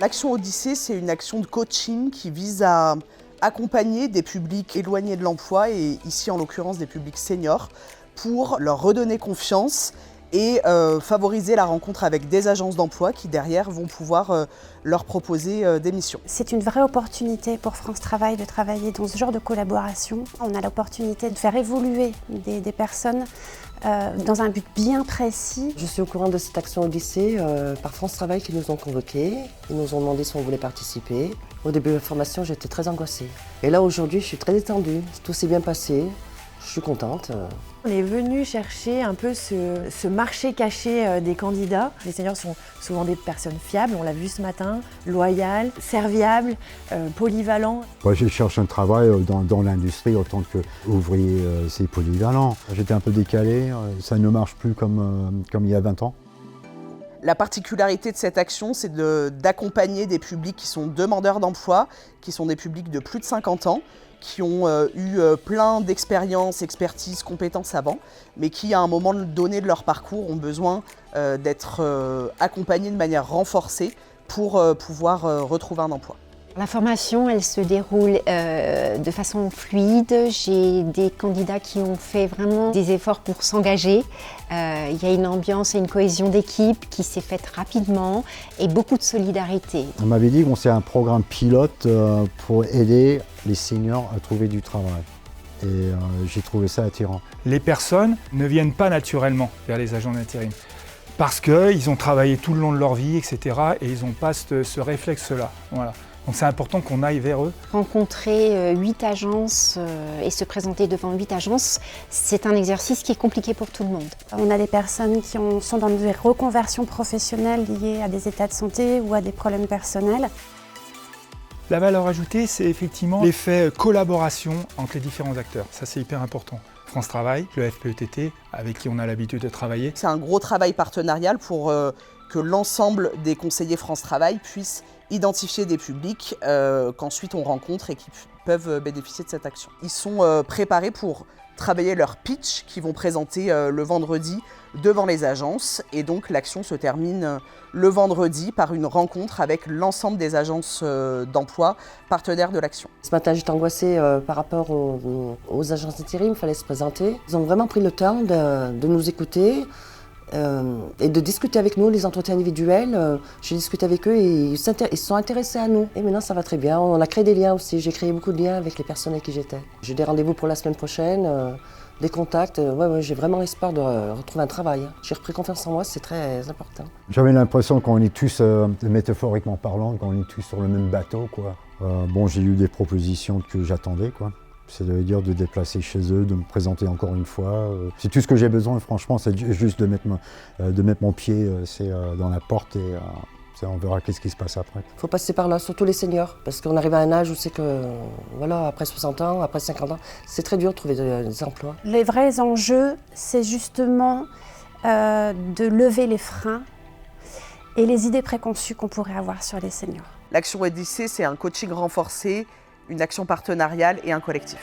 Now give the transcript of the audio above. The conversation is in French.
L'action Odyssée, c'est une action de coaching qui vise à accompagner des publics éloignés de l'emploi, et ici en l'occurrence des publics seniors, pour leur redonner confiance et favoriser la rencontre avec des agences d'emploi qui derrière vont pouvoir leur proposer des missions. C'est une vraie opportunité pour France Travail de travailler dans ce genre de collaboration. On a l'opportunité de faire évoluer des personnes dans un but bien précis. Je suis au courant de cette action Odyssée par France Travail qui nous ont convoqués. Ils nous ont demandé si on voulait participer. Au début de la formation, j'étais très angoissée. Et là, aujourd'hui, je suis très détendue. Tout s'est bien passé. Je suis contente. On est venu chercher un peu ce marché caché des candidats. Les seniors sont souvent des personnes fiables, on l'a vu ce matin, loyales, serviables, polyvalents. Moi, je cherche un travail dans l'industrie en tant qu'ouvrier, c'est polyvalent. J'étais un peu décalé, ça ne marche plus comme il y a 20 ans. La particularité de cette action, c'est d'accompagner des publics qui sont demandeurs d'emploi, qui sont des publics de plus de 50 ans, qui ont eu plein d'expériences, expertises, compétences avant, mais qui à un moment donné de leur parcours ont besoin d'être accompagnés de manière renforcée pour pouvoir retrouver un emploi. La formation, elle se déroule de façon fluide. J'ai des candidats qui ont fait vraiment des efforts pour s'engager. Il y a une ambiance et une cohésion d'équipe qui s'est faite rapidement et beaucoup de solidarité. On m'avait dit que c'est un programme pilote pour aider les seniors à trouver du travail. Et j'ai trouvé ça attirant. Les personnes ne viennent pas naturellement vers les agents d'intérim parce qu'ils ont travaillé tout le long de leur vie, etc. et ils n'ont pas ce réflexe-là. Voilà. Donc c'est important qu'on aille vers eux. Rencontrer 8 agences et se présenter devant 8 agences, c'est un exercice qui est compliqué pour tout le monde. On a des personnes qui sont dans des reconversions professionnelles liées à des états de santé ou à des problèmes personnels. La valeur ajoutée, c'est effectivement l'effet collaboration entre les différents acteurs. Ça, c'est hyper important. France Travail, le FPETT, avec qui on a l'habitude de travailler. C'est un gros travail partenarial pour que l'ensemble des conseillers France Travail puissent identifier des publics qu'ensuite on rencontre et qui peuvent bénéficier de cette action. Ils sont préparés pour travailler leur pitch qu'ils vont présenter le vendredi devant les agences, et donc l'action se termine le vendredi par une rencontre avec l'ensemble des agences d'emploi partenaires de l'action. Ce matin, j'étais angoissée par rapport aux agences d'intérim, il fallait se présenter. Ils ont vraiment pris le temps de nous écouter. Et de discuter avec nous, les entretiens individuels. J'ai discuté avec eux et ils se sont intéressés à nous. Et maintenant, ça va très bien. On a créé des liens aussi. J'ai créé beaucoup de liens avec les personnes avec qui j'étais. J'ai des rendez-vous pour la semaine prochaine, des contacts. Ouais, j'ai vraiment l'espoir de retrouver un travail. J'ai repris confiance en moi, c'est très important. J'avais l'impression qu'on est tous, métaphoriquement parlant, qu'on est tous sur le même bateau, quoi. Bon, j'ai eu des propositions que j'attendais, quoi. C'est-à-dire de déplacer chez eux, de me présenter encore une fois. C'est tout ce que j'ai besoin, franchement, c'est juste de mettre mon pied dans la porte et on verra qu'est-ce qui se passe après. Il faut passer par là, surtout les seniors, parce qu'on arrive à un âge où c'est que, voilà, après 60 ans, après 50 ans, c'est très dur de trouver des emplois. Les vrais enjeux, c'est justement de lever les freins et les idées préconçues qu'on pourrait avoir sur les seniors. L'action Odyssée, c'est un coaching renforcé, une action partenariale et un collectif.